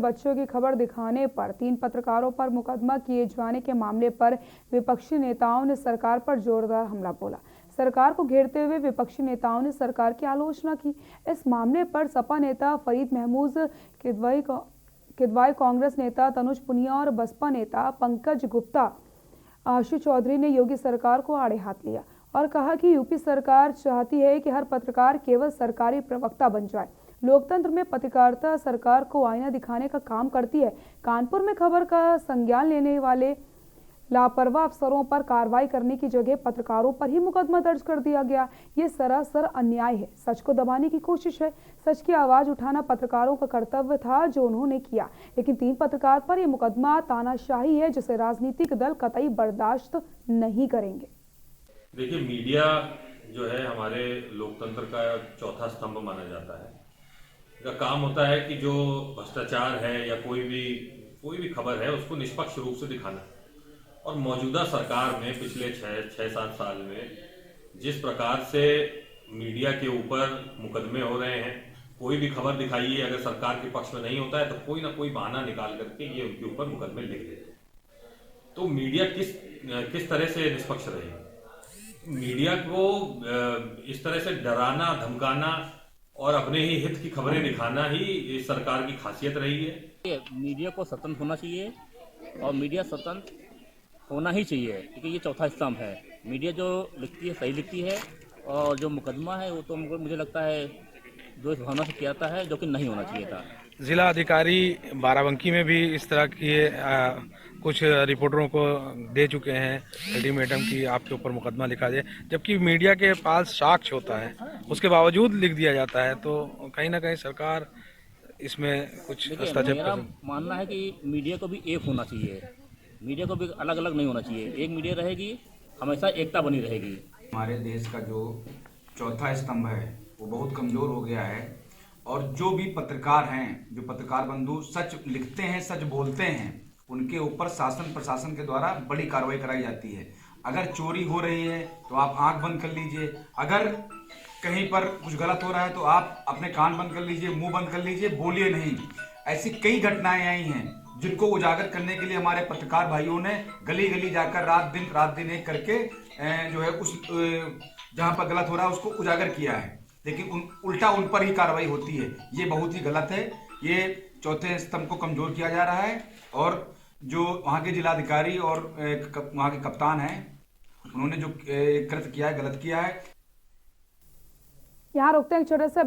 बच्चों की खबर दिखाने पर 3 पत्रकारों पर मुकदमा किए जाने के मामले पर विपक्षी नेताओं ने सरकार पर जोरदार हमला बोला। सरकार को घेरते हुए विपक्षी नेताओं ने सरकार की आलोचना की। इस मामले पर सपा नेता फरीद महमूद किदवाई, कांग्रेस नेता तनुज पुनिया और बसपा नेता पंकज गुप्ता आशु चौधरी ने योगी सरकार को आड़े हाथ लिया और कहा कि यूपी सरकार चाहती है कि हर पत्रकार केवल सरकारी प्रवक्ता बन जाए। लोकतंत्र में पत्रकारिता सरकार को आईना दिखाने का काम करती है। कानपुर में खबर का संज्ञान लेने वाले लापरवाह अफसरों पर कार्रवाई करने की जगह पत्रकारों पर ही मुकदमा दर्ज कर दिया गया। ये सरासर अन्याय है। सच को दबाने की कोशिश है। सच की आवाज उठाना पत्रकारों का कर्तव्य था, जो उन्होंने किया, लेकिन 3 पत्रकार पर यह मुकदमा तानाशाही है, जिसे राजनीतिक दल कतई बर्दाश्त नहीं करेंगे। देखिए, मीडिया जो है हमारे लोकतंत्र का चौथा स्तंभ माना जाता है। इसका काम होता है कि जो भ्रष्टाचार है या कोई भी खबर है उसको निष्पक्ष रूप से दिखाना। और मौजूदा सरकार में पिछले 6-7 साल में जिस प्रकार से मीडिया के ऊपर मुकदमे हो रहे हैं, कोई भी खबर दिखाइए, अगर सरकार के पक्ष में नहीं होता है तो कोई ना कोई बहाना निकाल करके ये उनके ऊपर मुकदमे लिख देते हैं। तो मीडिया किस तरह से निष्पक्ष रहेगी? मीडिया को इस तरह से डराना, धमकाना और अपने ही हित की खबरें दिखाना ही इस सरकार की खासियत रही है। मीडिया को स्वतंत्र होना चाहिए और मीडिया स्वतंत्र होना ही चाहिए, क्योंकि ये चौथा स्तंभ है। मीडिया जो लिखती है सही लिखती है, और जो मुकदमा है वो तो मुझे लगता है जो इस भावना से किया जाता है, जो कि नहीं होना चाहिए था। जिला अधिकारी बाराबंकी में भी इस तरह की कुछ रिपोर्टरों को दे चुके हैं अल्टीमेटम की आपके ऊपर मुकदमा लिखा जाए, जबकि मीडिया के पास साक्ष्य होता है, उसके बावजूद लिख दिया जाता है। तो कहीं ना कहीं सरकार इसमें कुछ हस्तक्षेप मेरा मानना है कि मीडिया को भी एक होना चाहिए, मीडिया को भी अलग अलग नहीं होना चाहिए। एक मीडिया रहेगी, हमेशा एकता बनी रहेगी। हमारे देश का जो चौथा स्तंभ है वो बहुत कमजोर हो गया है, और जो भी पत्रकार हैं, जो पत्रकार बंधु सच लिखते हैं, सच बोलते हैं, उनके ऊपर शासन प्रशासन के द्वारा बड़ी कार्रवाई कराई जाती है। अगर चोरी हो रही है तो आप आंख बंद कर लीजिए, अगर कहीं पर कुछ गलत हो रहा है तो आप अपने कान बंद कर लीजिए, मुंह बंद कर लीजिए, बोलिए नहीं। ऐसी कई घटनाएं आई हैं जिनको उजागर करने के लिए हमारे पत्रकार भाइयों ने गली गली जाकर रात दिन एक करके जो है उस जहां पर गलत हो रहा है उसको उजागर किया है, लेकिन उल्टा उन पर ही कार्रवाई होती है। ये बहुत ही गलत है। ये चौथे स्तंभ को कमजोर किया जा रहा है, और जो वहाँ के जिलाधिकारी और वहाँ के कप्तान हैं, उन्होंने जो कृत्य किया है, गलत किया है। यहाँ रुकते हैं एक छोटे से